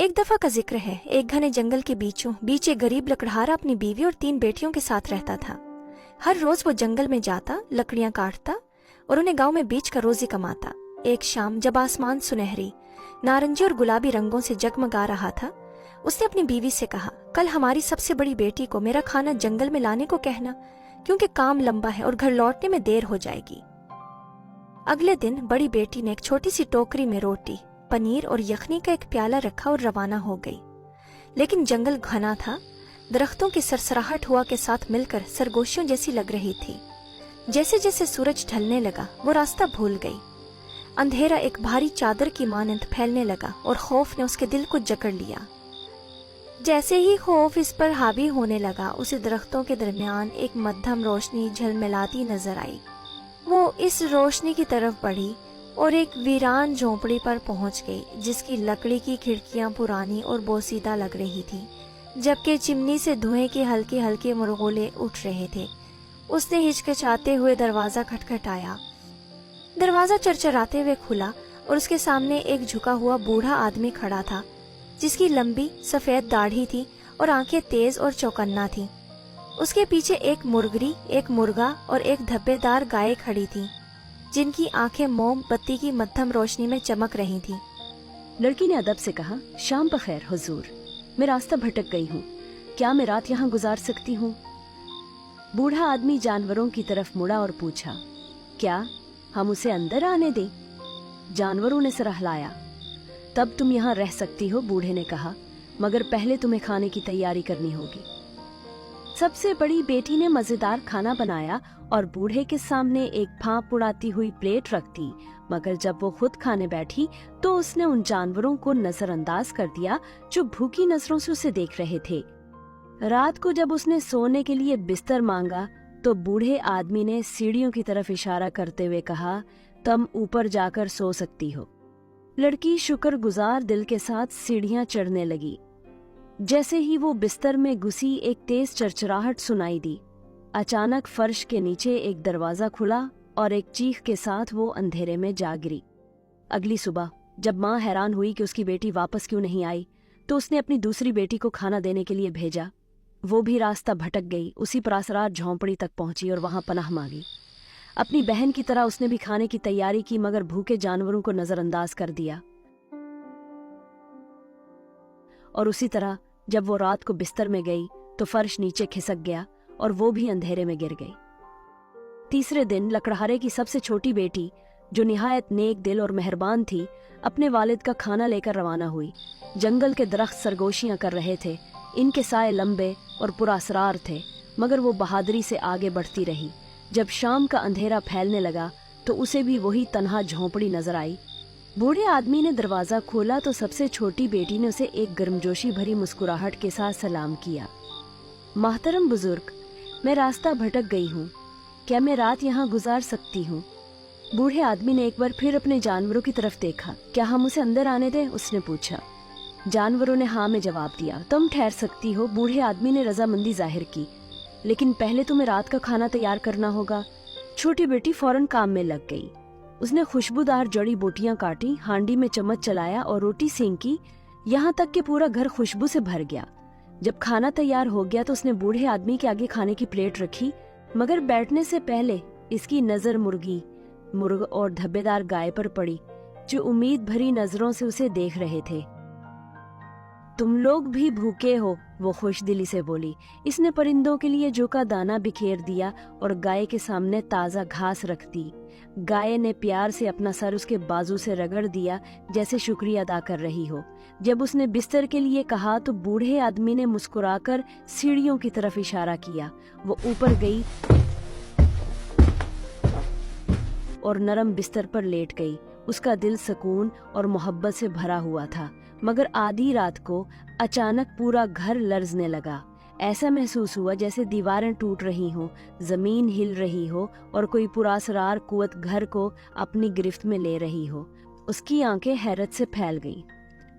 ایک دفعہ کا ذکر ہے، ایک گھنے جنگل کے بیچوں بیچ ایک غریب لکڑہارا اپنی بیوی اور 3 بیٹیوں کے ساتھ رہتا تھا۔ ہر روز وہ جنگل میں جاتا، لکڑیاں کاٹتا اور انہیں گاؤں میں بیچ کر روزی کماتا۔ ایک شام جب آسمان سنہری، نارنجی اور گلابی رنگوں سے جگمگا رہا تھا، اس نے اپنی بیوی سے کہا، کل ہماری سب سے بڑی بیٹی کو میرا کھانا جنگل میں لانے کو کہنا، کیونکہ کام لمبا ہے اور گھر لوٹنے میں دیر ہو جائے گی۔ اگلے دن بڑی بیٹی نے ایک چھوٹی سی ٹوکری میں روٹی، پنیر اور یخنی کا ایک پیالہ رکھا اور روانہ ہو گئی۔ لیکن جنگل گھنا تھا، درختوں کی سرسراہٹ ہوا کے ساتھ مل کر سرگوشیوں جیسی لگ رہی تھی۔ جیسے جیسے سورج ڈھلنے لگا وہ راستہ بھول گئی۔ اندھیرا ایک بھاری چادر کی مانند پھیلنے لگا اور خوف نے اس کے دل کو جکڑ لیا۔ جیسے ہی خوف اس پر حاوی ہونے لگا، اسے درختوں کے درمیان ایک مدھم روشنی جھلملاتی نظر آئی۔ وہ اس روشنی کی طرف بڑھی اور ایک ویران جھونپڑی پر پہنچ گئی، جس کی لکڑی کی کھڑکیاں پرانی اور بوسیدہ لگ رہی تھی، جبکہ چمنی سے دھوئیں کے ہلکے ہلکے مرغولے اٹھ رہے تھے۔ اس نے ہچکچاتے ہوئے دروازہ کھٹکھٹایا۔ دروازہ چرچراتے ہوئے کھلا اور اس کے سامنے ایک جھکا ہوا بوڑھا آدمی کھڑا تھا، جس کی لمبی سفید داڑھی تھی اور آنکھیں تیز اور چوکنا تھیں۔ اس کے پیچھے ایک مرغری، ایک مرغا اور ایک دھبے دار گائے کھڑی تھی، جن کی آنکھیں موم بتی کی مدھم روشنی میں چمک رہی تھیں۔ لڑکی نے ادب سے کہا، شام بخیر حضور، میں راستہ بھٹک گئی ہوں، کیا میں رات یہاں گزار سکتی ہوں؟ بوڑھا آدمی جانوروں کی طرف مڑا اور پوچھا، کیا ہم اسے اندر آنے دیں؟ جانوروں نے سر ہلایا۔ تب تم یہاں رہ سکتی ہو، بوڑھے نے کہا، مگر پہلے تمہیں کھانے کی تیاری کرنی ہوگی۔ سب سے بڑی بیٹی نے مزیدار کھانا بنایا اور بوڑھے کے سامنے ایک پھانپ اڑاتی ہوئی پلیٹ رکھ دی، مگر جب وہ خود کھانے بیٹھی تو اس نے ان جانوروں کو نظر انداز کر دیا جو بھوکی نظروں سے اسے دیکھ رہے تھے۔ رات کو جب اس نے سونے کے لیے بستر مانگا تو بوڑھے آدمی نے سیڑھیوں کی طرف اشارہ کرتے ہوئے کہا، تم اوپر جا کر سو سکتی ہو۔ لڑکی شکر گزار دل کے ساتھ سیڑھیاں چڑھنے لگی۔ جیسے ہی وہ بستر میں گھسی ایک تیز چرچراہٹ سنائی دی۔ اچانک فرش کے نیچے ایک دروازہ کھلا اور ایک چیخ کے ساتھ وہ اندھیرے میں جا گری۔ اگلی صبح جب ماں حیران ہوئی کہ اس کی بیٹی واپس کیوں نہیں آئی تو اس نے اپنی دوسری بیٹی کو کھانا دینے کے لیے بھیجا۔ وہ بھی راستہ بھٹک گئی، اسی پراسرار جھونپڑی تک پہنچی اور وہاں پناہ مانگی۔ اپنی بہن کی طرح اس نے بھی کھانے کی تیاری کی، مگر بھوکے جانوروں کو نظر انداز کر دیا۔ اور اسی طرح جب وہ رات کو بستر میں گئی تو فرش نیچے کھسک گیا اور وہ بھی اندھیرے میں گر گئی۔ تیسرے دن لکڑہارے کی سب سے چھوٹی بیٹی، جو نہایت نیک دل اور مہربان تھی، اپنے والد کا کھانا لے کر روانہ ہوئی۔ جنگل کے درخت سرگوشیاں کر رہے تھے، ان کے سائے لمبے اور پراسرار تھے، مگر وہ بہادری سے آگے بڑھتی رہی۔ جب شام کا اندھیرا پھیلنے لگا تو اسے بھی وہی تنہا جھونپڑی نظر آئی۔ بوڑھے آدمی نے دروازہ کھولا تو سب سے چھوٹی بیٹی نے اسے ایک گرمجوشی بھری مسکراہٹ کے ساتھ سلام کیا۔ محترم بزرگ، میں راستہ بھٹک گئی ہوں، کیا میں رات یہاں گزار سکتی ہوں؟ بوڑھے آدمی نے ایک بار پھر اپنے جانوروں کی طرف دیکھا۔ کیا ہم اسے اندر آنے دیں؟ اس نے پوچھا۔ جانوروں نے ہاں میں جواب دیا۔ تم ٹھہر سکتی ہو، بوڑھے آدمی نے رضامندی ظاہر کی، لیکن پہلے تمہیں رات کا کھانا تیار کرنا ہوگا۔ چھوٹی بیٹی فوراً کام میں لگ گئی۔ اس نے خوشبودار جڑی بوٹیاں کاٹی، ہانڈی میں چمچ چلایا اور روٹی سینکی، یہاں تک کہ پورا گھر خوشبو سے بھر گیا۔ جب کھانا تیار ہو گیا تو اس نے بوڑھے آدمی کے آگے کھانے کی پلیٹ رکھی، مگر بیٹھنے سے پہلے اس کی نظر مرغ اور دھبے دار گائے پر پڑی، جو امید بھری نظروں سے اسے دیکھ رہے تھے۔ تم لوگ بھی بھوکے ہو، وہ خوش دلی سے بولی۔ اس نے پرندوں کے لیے جو کا دانہ بکھیر دیا اور گائے کے سامنے تازہ گھاس رکھ دی۔ گائے نے پیار سے اپنا سر اس کے بازو سے رگڑ دیا، جیسے شکریہ ادا کر رہی ہو۔ جب اس نے بستر کے لیے کہا تو بوڑھے آدمی نے مسکرا کر سیڑھیوں کی طرف اشارہ کیا۔ وہ اوپر گئی اور نرم بستر پر لیٹ گئی۔ اس کا دل سکون اور محبت سے بھرا ہوا تھا، مگر آدھی رات کو اچانک پورا گھر لرزنے لگا۔ ایسا محسوس ہوا جیسے دیواریں ٹوٹ رہی ہوں، زمین ہل رہی ہو اور کوئی پراسرار قوت گھر کو اپنی گرفت میں لے رہی ہو۔ اس کی آنکھیں حیرت سے پھیل گئیں،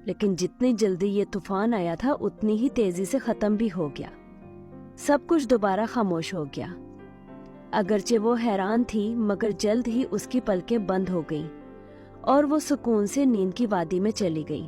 لیکن جتنی جلدی یہ طوفان آیا تھا اتنی ہی تیزی سے ختم بھی ہو گیا۔ سب کچھ دوبارہ خاموش ہو گیا۔ اگرچہ وہ حیران تھی، مگر جلد ہی اس کی پلکیں بند ہو گئیں اور وہ سکون سے نیند کی وادی میں چلی گئی۔